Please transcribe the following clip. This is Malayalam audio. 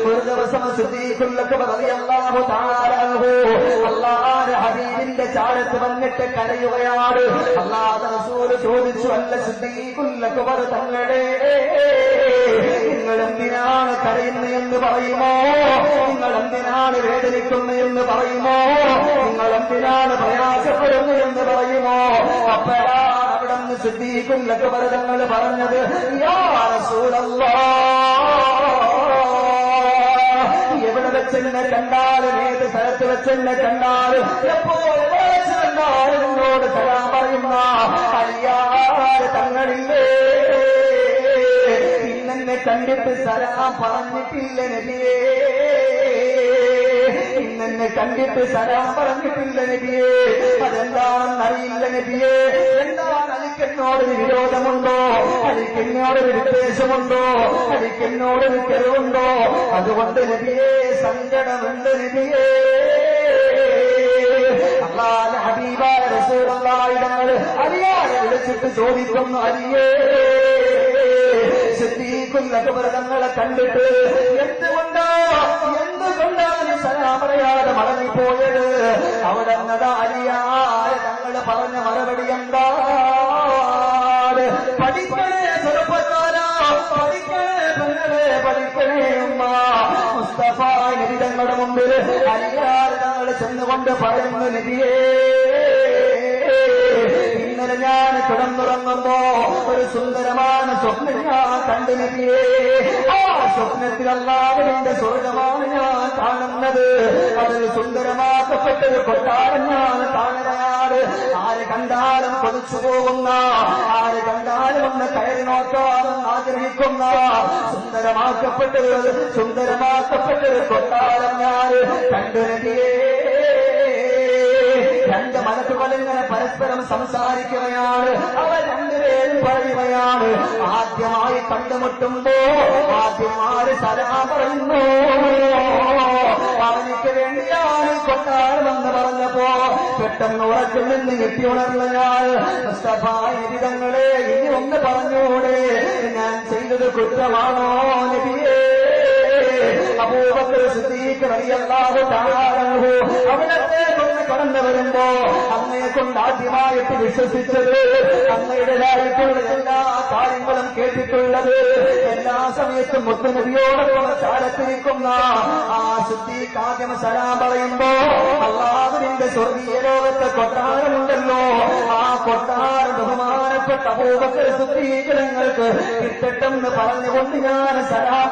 ഒരു ദിവസം സിദ്ദീഖുൽ അക്ബർ റളിയല്ലാഹു തആല അൻഹു അല്ലാഹുവിന്റെ ഹബീബിന്റെ ചാരത്ത് വന്നിട്ട് കരയുകയാണ്. അല്ലാഹുവിന്റെ റസൂൽ ചോദിച്ചു, അല്ല സിദ്ദീഖുൽ അക്ബർ തങ്ങളെ, നിങ്ങൾ എന്തിനാണ് കരയുന്നതെന്ന് പറയുമോ? നിങ്ങൾ എന്തിനാണ് വേദനിക്കുന്നതെന്ന് പറയുമോ? നിങ്ങൾ എന്തിനാണ് പ്രയാസപ്പെടുന്നതെന്ന് പറയുമോ? അപ്പോഴാണ് അവിടെ നിന്ന് സിദ്ദീഖുൽ അക്ബർ തങ്ങൾ പറഞ്ഞത്, യാ റസൂലല്ലാഹ്, എവിടെ വെച്ചെന്നെ കണ്ടാലും ഏത് സ്ഥലത്ത് വെച്ചെന്നെ കണ്ടാലും എപ്പോൾ കണ്ടാലും എന്നോട് സലാം പറയുന്ന അയ്യാറ് തങ്ങളില്ലേ, ഇന്നെന്നെ കണ്ടിട്ട് സലാം പറഞ്ഞിട്ടില്ല നബിയേ, ഇന്നെന്നെ കണ്ടിട്ട് സലാം പറഞ്ഞിട്ടില്ല നബിയേ. അതെന്താണെന്നറിയില്ല നബിയേ. എന്താണ് എനിക്കെന്നോടൊരു വിരോധമുണ്ടോ? എനിക്കെന്നോടൊരു വിദ്വേഷമുണ്ടോ? എനിക്കെന്നോടൊരു തെരുവുണ്ടോ? അതുകൊണ്ട് നബിയേ സങ്കടമുണ്ട് നബിയേ. അല്ലാഹുവിന്റെ ഹബീബായ റസൂലുള്ളാഹി തങ്ങൾ അലിയെ വിളിച്ചിട്ട് ചോദിക്കുന്നു, അലിയേ, സിദ്ദീഖുൽ അക്ബർ തങ്ങളെ കണ്ടിട്ട് എന്തുകൊണ്ടാണ് സലാം പറയാതെ മടങ്ങിപ്പോയത്? അവിടെ അലിയായ തങ്ങൾ പറഞ്ഞ മറുപടി എന്താണ്? പഠിക്കണേ ചെറുപ്പക്കാരാ, പഠിക്കണേ പെങ്ങളെ, പഠിക്കണേ ഉമ്മ. മുസ്തഫ നബി തങ്ങളുടെ മുമ്പിൽ അലിയായ തങ്ങൾ ചെന്നുകൊണ്ട് പറയുന്നു, നബിയേ, ഇന്നലെ ഞാൻ കിടന്നുറങ്ങുമ്പോ ഒരു സുന്ദരமான സ്വപ്നം ഞാൻ കണ്ടു നബിയേ. ആ സ്വപ്നത്തിൽ അല്ലാഹുവിന്റെ സ്വർഗമാണ് ഞാൻ കാണുന്നത്. അതിൽ സുന്ദരമാക്കപ്പെട്ടൊരു കൊട്ടാരം ഞാൻ കാണുകയാണ്. ആര് കണ്ടാലും കൊതിച്ചു പോകുന്ന, ആര് കണ്ടാലും ഒന്ന് കയറി നോക്കാനും ആഗ്രഹിക്കുന്ന സുന്ദരമാക്കപ്പെട്ടൊരു കൊട്ടാരം ഞാൻ കണ്ടു നബിയേ. രണ്ട് മലക്കുകൾ ഇങ്ങനെ പരസ്പരം സംസാരിക്കുകയാണ്. അവർ രണ്ടുപേരും പറയുകയാണ്, ആദ്യമായി കണ്ടുമുട്ടുമ്പോ ആദ്യമായി സലാം പറയുന്നു. അവനിക്ക് വേണ്ടിയാണ് കൊട്ടാരമെന്ന് പറഞ്ഞപ്പോ പെട്ടെന്ന് ഉറക്കിൽ നിന്ന് ഞെട്ടി ഉണർന്ന ഞാൻ, മുസ്തഫായ വിധങ്ങളെ ഇനി ഒന്ന് പറഞ്ഞൂടെ, ഞാൻ ചെയ്തത് കുറ്റമാണോ നബിയേ? അബൂബക്കർ സിദ്ദീഖ് റളിയല്ലാഹു തആല അൻഹു അവിടത്തെ കൊണ്ട് കടന്നു വരുമ്പോ അങ്ങയെ കൊണ്ട് ആദ്യമായിട്ട് വിശ്വസിച്ചത്, അങ്ങയുടേതായിട്ടുള്ള എല്ലാ കാര്യങ്ങളും കേട്ടിട്ടുള്ളത്, എല്ലാ സമയത്തും മുത്തുനബിയോടൊപ്പം ചാരത്തിരിക്കുന്ന ആ സിദ്ദീഖ് ആദ്യം സലാം പറയുമ്പോ അല്ലാഹുവിന്റെ സ്വർഗീയ ലോകത്തെ കൊട്ടാരമുണ്ടല്ലോ, ആ കൊട്ടാരം ബഹുമാനപ്പെട്ട അബൂബക്കർ സിദ്ദീഖ് തങ്ങൾക്ക് കിട്ടട്ടെന്ന് പറഞ്ഞുകൊണ്ട് ഞാൻ സലാം